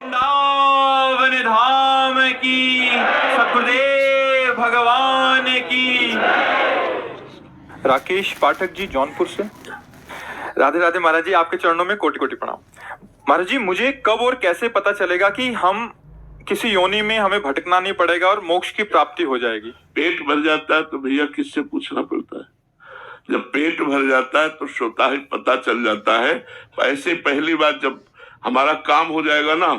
वृंदावन धाम की, सतगुरुदेव भगवान की। राकेश पाठक जी जौनपुर से। राधे राधे महाराज जी, आपके चरणों में कोटि कोटि प्रणाम। महाराज जी, मुझे कब और कैसे पता चलेगा कि हम किसी योनि में हमें भटकना नहीं पड़ेगा और मोक्ष की प्राप्ति हो जाएगी? पेट भर जाता है तो भैया किससे पूछना पड़ता है? जब पेट भर जाता है तो स्वतः ही पता चल जाता है। ऐसे पहली बार जब हमारा काम हो जाएगा ना,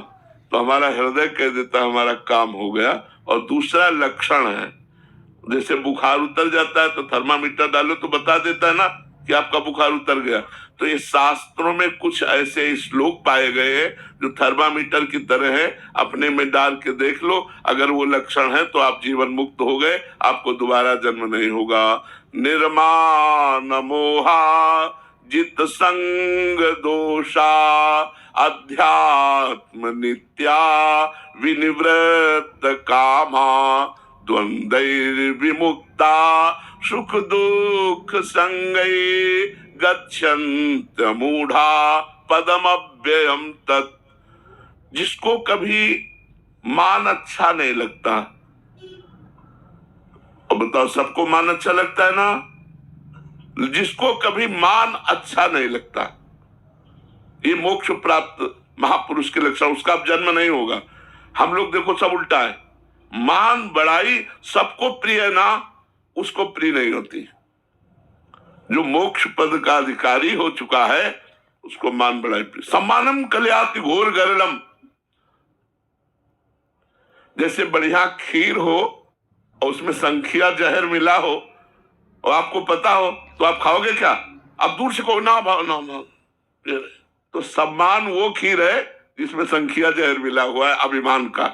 तो हमारा हृदय कह देता है हमारा काम हो गया। और दूसरा लक्षण है, जैसे बुखार उतर जाता है तो थर्मामीटर डालो तो बता देता है ना कि आपका बुखार उतर गया। तो ये शास्त्रों में कुछ ऐसे श्लोक पाए गए हैं जो थर्मामीटर की तरह है, अपने में डाल के देख लो। अगर वो लक्षण है तो आप जीवन मुक्त हो गए, आपको दोबारा जन्म नहीं होगा। निर्मान मोहा जित संग दोषा अध्यात्म नित्या विनिवृत्त कामा द्वंद्वैर्विमुक्ता सुख दुख संगै गच्छन्त मूढ़ा पदमव्ययम तत्। जिसको कभी मान अच्छा नहीं लगता, और बताओ सबको मान अच्छा लगता है ना? जिसको कभी मान अच्छा नहीं लगता, ये मोक्ष प्राप्त महापुरुष के लक्षण, उसका अब जन्म नहीं होगा। हम लोग देखो सब उल्टा है, मान बड़ाई सबको प्रिय है ना, उसको प्रिय नहीं होती। जो मोक्ष पद का अधिकारी हो चुका है उसको मान बड़ाई प्रिय। सम्मानम कल्याति घोर गरलम। जैसे बढ़िया खीर हो और उसमें संखिया जहर मिला हो और आपको पता हो तो आप खाओगे क्या? आप दूर से कहो ना भाव ना। तो सम्मान वो खीर है जिसमें संखिया जहर मिला हुआ है, अभिमान का।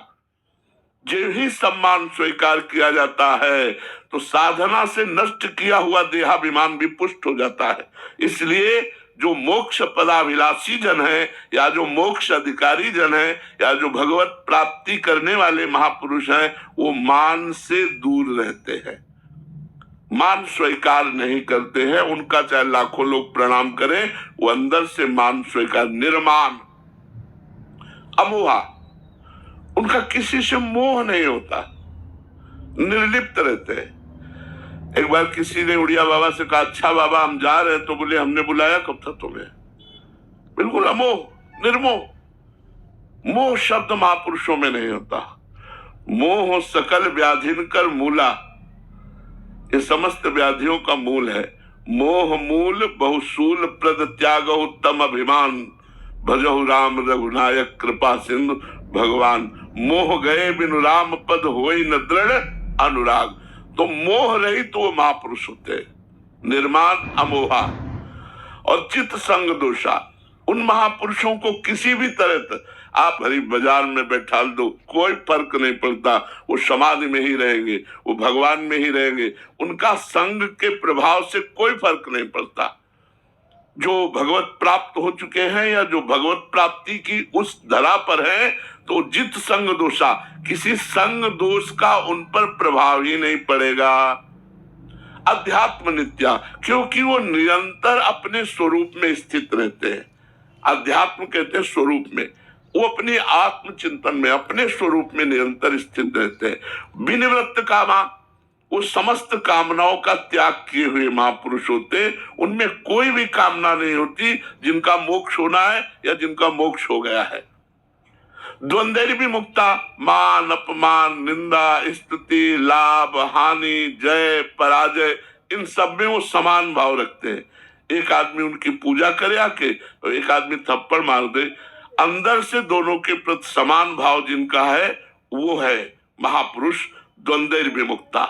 जो ही सम्मान स्वीकार किया जाता है तो साधना से नष्ट किया हुआ देहाभिमान भी पुष्ट हो जाता है। इसलिए जो मोक्ष पदाभिलाषी जन है, या जो मोक्ष अधिकारी जन है, या जो भगवत प्राप्ति करने वाले महापुरुष हैं, वो मान से दूर रहते हैं, मान स्वीकार नहीं करते हैं। उनका चाहे लाखों लोग प्रणाम करें, वो अंदर से मान स्वीकार, निर्मान अमोहा। उनका किसी से मोह नहीं होता, निर्लिप्त रहते हैं। एक बार किसी ने उड़िया बाबा से कहा, अच्छा बाबा हम जा रहे हैं, तो बोले हमने बुलाया कब था तुम्हें? बिल्कुल अमोह, निर्मोह। मोह शब्द महापुरुषों में नहीं होता। मोह सकल व्याधिन कर मूला, ये समस्त व्याधियों का मूल है। मोह मूल बहुसूल प्रद त्याग उत्तम अभिमान, भजहु राम रघुनायक कृपा सिंधु भगवान। मोह गए बिनु राम पद होई न दृढ़ अनुराग। तो मोह रही तो वो महापुरुष होते, निर्माण अमोहा। और चित संग दोषा, उन महापुरुषों को किसी भी तरह आप हरी बाजार में बैठा दो, कोई फर्क नहीं पड़ता। वो समाधि में ही रहेंगे, वो भगवान में ही रहेंगे, उनका संग के प्रभाव से कोई फर्क नहीं पड़ता। जो भगवत प्राप्त हो चुके हैं या जो भगवत प्राप्ति की उस धरा पर हैं, तो जित संग दोषा, किसी संग दोष का उन पर प्रभाव ही नहीं पड़ेगा। अध्यात्म नित्या, क्योंकि वो निरंतर अपने स्वरूप में स्थित रहते हैं। अध्यात्म कहते हैं स्वरूप में, वो अपने आत्म चिंतन में अपने स्वरूप में निरंतर स्थित रहते हैं। विनिवृत्त कामा, वो समस्त कामनाओं का त्याग किए हुए महापुरुष होते, उनमें कोई भी कामना नहीं होती जिनका मोक्ष होना है या जिनका मोक्ष हो गया है। द्वंद्व भी मुक्ता, मान अपमान निंदा स्तुति लाभ हानि जय पराजय, इन सब में वो समान भाव रखते हैं। एक आदमी उनकी पूजा करे आके और एक आदमी थप्पड़ मार दे, अंदर से दोनों के प्रति समान भाव जिनका है वो है महापुरुष द्वंद्व विमुक्ता।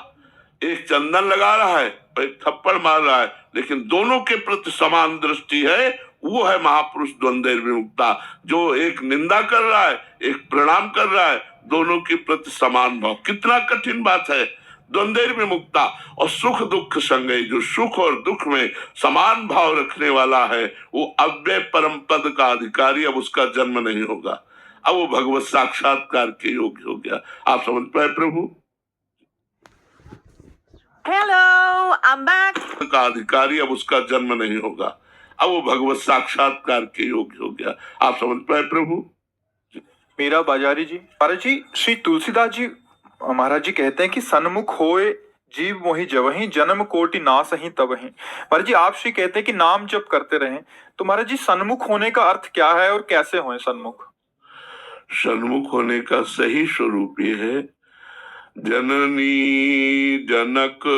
एक चंदन लगा रहा है और एक थप्पड़ मार रहा है, लेकिन दोनों के प्रति समान दृष्टि है, वो है महापुरुष द्वंद्व विमुक्ता। जो एक निंदा कर रहा है एक प्रणाम कर रहा है, दोनों के प्रति समान भाव। कितना कठिन बात है, द्वंद्व विमुक्ता। और सुख दुख संगय, जो सुख और दुख में समान भाव रखने वाला है, वो अव्यय परम पद का अधिकारी, अब उसका जन्म नहीं होगा, अब वो भगवत साक्षात्कार के योग्य हो गया। आप समझ पाए प्रभु? Hello, I'm back. का अधिकारी, अब उसका जन्म नहीं होगा, अब वो भगवत साक्षात्कार के योग्य हो गया। आप समझ पाए प्रभु? मीरा बाजारी जी। महाराज जी, श्री तुलसीदास जी महाराज जी कहते हैं कि सन्मुख होए जीव मोहि जवहीं, जन्म कोटि नासहीं तबहीं। महाराज जी, आप श्री कहते हैं कि नाम जप करते रहें, तो महाराज जी सन्मुख होने का अर्थ क्या है और कैसे होए सन्मुख? सन्मुख होने का सही स्वरूप ये है, जननी जनक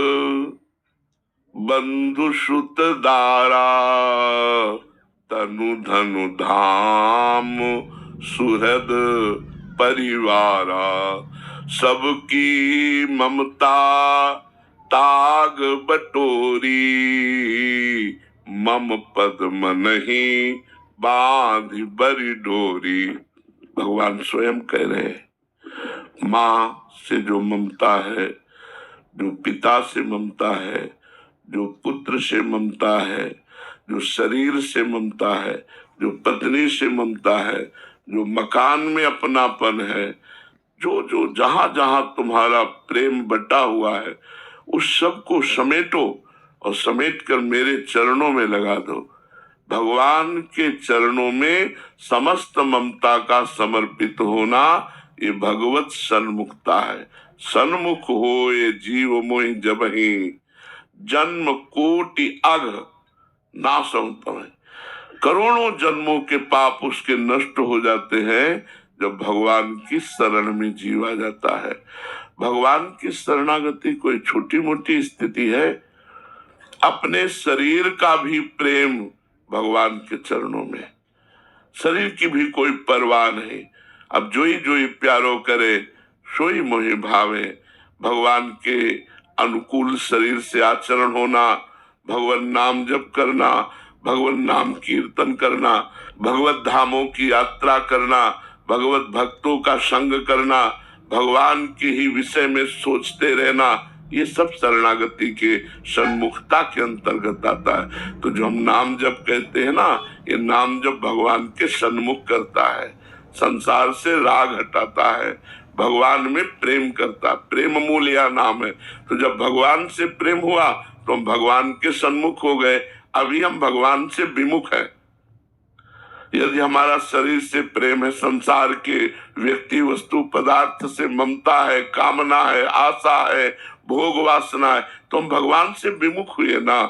बंधु श्रुत दारा, तनु धनु धाम सुहृद परिवारा, सबकी ममता ताग बटोरी, मम पद मनहि बांध बरी डोरी। भगवान स्वयं कह रहे हैं, माँ से जो ममता है, जो पिता से ममता है, जो पुत्र से ममता है, जो शरीर से ममता है, जो पत्नी से ममता है, जो मकान में अपनापन है, जो जो जहां जहां तुम्हारा प्रेम बटा हुआ है, उस सब को समेटो और समेट कर मेरे चरणों में लगा दो। भगवान के चरणों में समस्त ममता का समर्पित होना, ये भगवत सन्मुखता है। सन्मुख हो ये जीव मोहि जबहि, जन्म कोटि अघ नासं तबहि। करोड़ों जन्मों के पाप उसके नष्ट हो जाते हैं जब भगवान की शरण में जीवा जाता है। भगवान की शरणागति कोई छोटी मोटी स्थिति है? अपने शरीर का भी प्रेम भगवान के चरणों में, शरीर की भी कोई परवाह नहीं। अब जोई प्यारो करे सोई मोहि भावे। भगवान के अनुकूल शरीर से आचरण होना, भगवान नाम जप करना, भगवान नाम कीर्तन करना, भगवत धामों की यात्रा करना, भगवत भक्तों का संग करना, भगवान के ही विषय में सोचते रहना, ये सब शरणागति के सन्मुखता के अंतर्गत आता है। तो जो हम नाम जप कहते हैं ना, ये नाम जप भगवान के सन्मुख करता है, संसार से राग हटाता है, भगवान में प्रेम करता। प्रेम मूल या नाम है। तो जब भगवान से प्रेम हुआ तो हम भगवान के सन्मुख हो गए। अभी हम भगवान से विमुख हैं। यदि हमारा शरीर से प्रेम है, संसार के व्यक्ति वस्तु पदार्थ से ममता है, कामना है, आशा है, भोग वासना है, तो हम भगवान से विमुख हुए ना।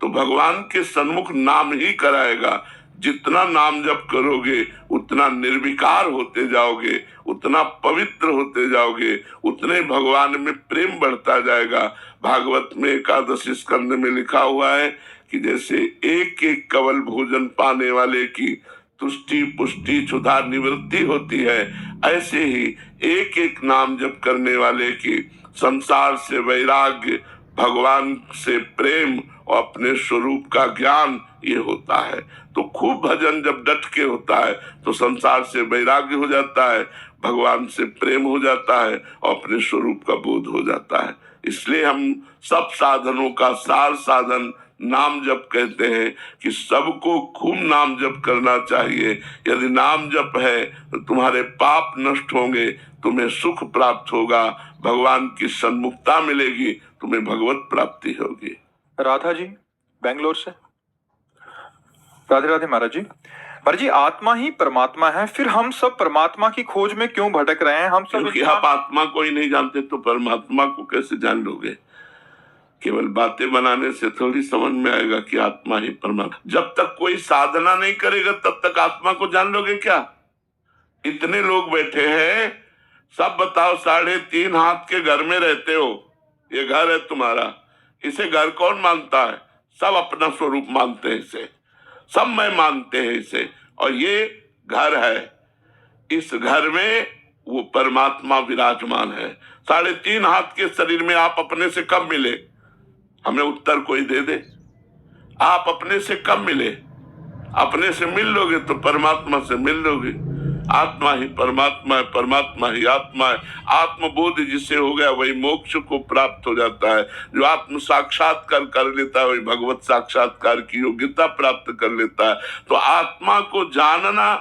तो भगवान के सन्मुख नाम ही कराएगा। जितना नाम जप करोगे उतना निर्विकार होते जाओगे, उतना पवित्र होते जाओगे, उतने भगवान में प्रेम बढ़ता जाएगा। भागवत में एकादश स्कंद में लिखा हुआ है कि जैसे एक एक कवल भोजन पाने वाले की तुष्टि पुष्टि क्षुधा निवृत्ति होती है, ऐसे ही एक एक नाम जप करने वाले की संसार से वैराग्य, भगवान से प्रेम और अपने स्वरूप का ज्ञान ये होता है। तो खूब भजन जब डट के होता है तो संसार से वैराग्य हो जाता है, भगवान से प्रेम हो जाता है और अपने स्वरूप का बोध हो जाता है। इसलिए हम सब साधनों का सार साधन नाम जप कहते हैं कि सबको खूब नाम जप करना चाहिए। यदि नाम जप है तो तुम्हारे पाप नष्ट होंगे, तुम्हें सुख प्राप्त होगा, भगवान की सन्मुखता मिलेगी, तुम्हें भगवत प्राप्ति होगी। राधा जी बेंगलोर से। राधे राधे महाराज जी। महाराज जी, आत्मा ही परमात्मा है, फिर हम सब परमात्मा की खोज में क्यों भटक रहे हैं? हम सब क्योंकि आप आत्मा को ही नहीं जानते तो परमात्मा को कैसे जान लोगे? केवल बातें बनाने से थोड़ी समझ में आएगा कि आत्मा ही परमात्मा। जब तक कोई साधना नहीं करेगा तब तक आत्मा को जान लोगे क्या? इतने लोग बैठे हैं, सब बताओ, 3.5 हाथ के घर में रहते हो, ये घर है तुम्हारा, इसे घर कौन मानता है? सब अपना स्वरूप मानते हैं इसे, सब मैं मानते हैं इसे, और ये घर है। इस घर में वो परमात्मा विराजमान है। 3.5 हाथ के शरीर में आप अपने से कब मिले? हमें उत्तर कोई दे दे। आप अपने से कब मिले? अपने से मिल लोगे तो परमात्मा से मिल लोगे। आत्मा ही परमात्मा है, परमात्मा ही आत्मा है। आत्मबोध जिसे हो गया वही मोक्ष को प्राप्त हो जाता है। जो आत्म साक्षात्कार कर लेता है वही भगवत साक्षात्कार की योग्यता प्राप्त कर लेता है। तो आत्मा को जानना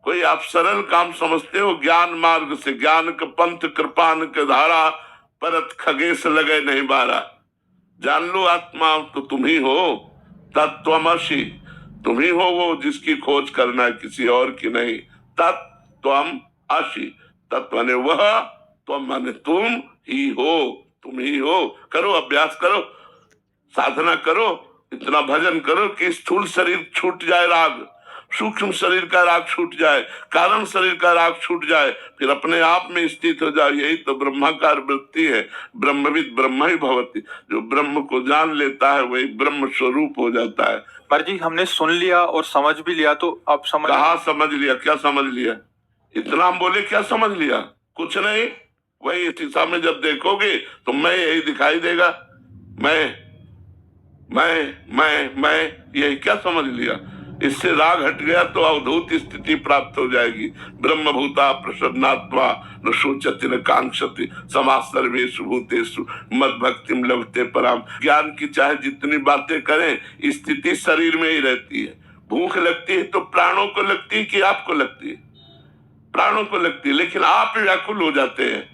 कोई आप सरल काम समझते हो? ज्ञान मार्ग से, ज्ञान के पंथ कृपान के धारा, परत खगेश लगे नहीं बारा। जान लो आत्मा तो तुम ही हो, तत्त्वमसि, तुम ही हो वो जिसकी खोज करना है, किसी और की नहीं। तत्त्वम आशी, तत् माने वह, त्वम माने तुम ही हो, तुम ही हो। करो, अभ्यास करो, साधना करो, इतना भजन करो कि स्थूल शरीर छूट जाए राग, सूक्ष्म शरीर का राग छूट जाए, कारण शरीर का राग छूट जाए, फिर अपने आप में स्थित हो जाए। यही तो ब्रह्माकार वृत्ति है। ब्रह्मविद ब्रह्म ही भवति, जो ब्रह्म को जान लेता है वही ब्रह्म स्वरूप हो जाता है। महाराज जी हमने सुन लिया और समझ भी लिया, तो अब समझ कहाँ समझ लिया? क्या समझ लिया? इतना हम बोले, क्या समझ लिया? कुछ नहीं। वही शीशा में जब देखोगे तो मैं यही दिखाई देगा, मैं यही क्या समझ लिया? इससे राग हट गया तो अवधूत स्थिति प्राप्त हो जाएगी। ब्रह्म भूता प्रसन्नात्मा न शोचति न कांक्षति समाः सर्वेषु भूतेषु मद भक्तिम लभते पराम। ज्ञान की चाहे जितनी बातें करें, स्थिति शरीर में ही रहती है। भूख लगती है तो प्राणों को लगती है कि आपको लगती है? प्राणों को लगती है, लेकिन आप व्याकुल हो जाते हैं।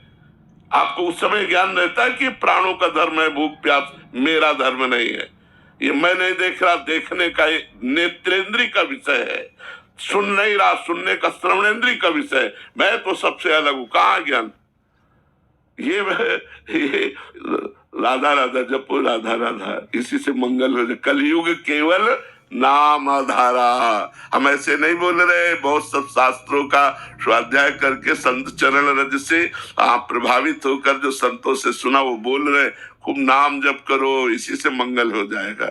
आपको उस समय ज्ञान रहता है कि प्राणों का धर्म है भूख प्यास, मेरा धर्म नहीं है। ये मैं नहीं देख रहा, देखने का नेत्रेंद्रिय का विषय है। सुन नहीं रहा, सुनने का श्रवणेंद्रिय का विषय है। मैं तो सबसे अलग हूं। कहाँ ज्ञान? ये राधा राधा जपो, राधा राधा, इसी से मंगल हो जाए। कलयुग केवल नाम आधारा। हम ऐसे नहीं बोल रहे, बहुत सब शास्त्रों का स्वाध्याय करके संत चरण रज से आप प्रभावित होकर जो संतों से सुना वो बोल रहे, खूब नाम जप करो, इसी से मंगल हो जाएगा।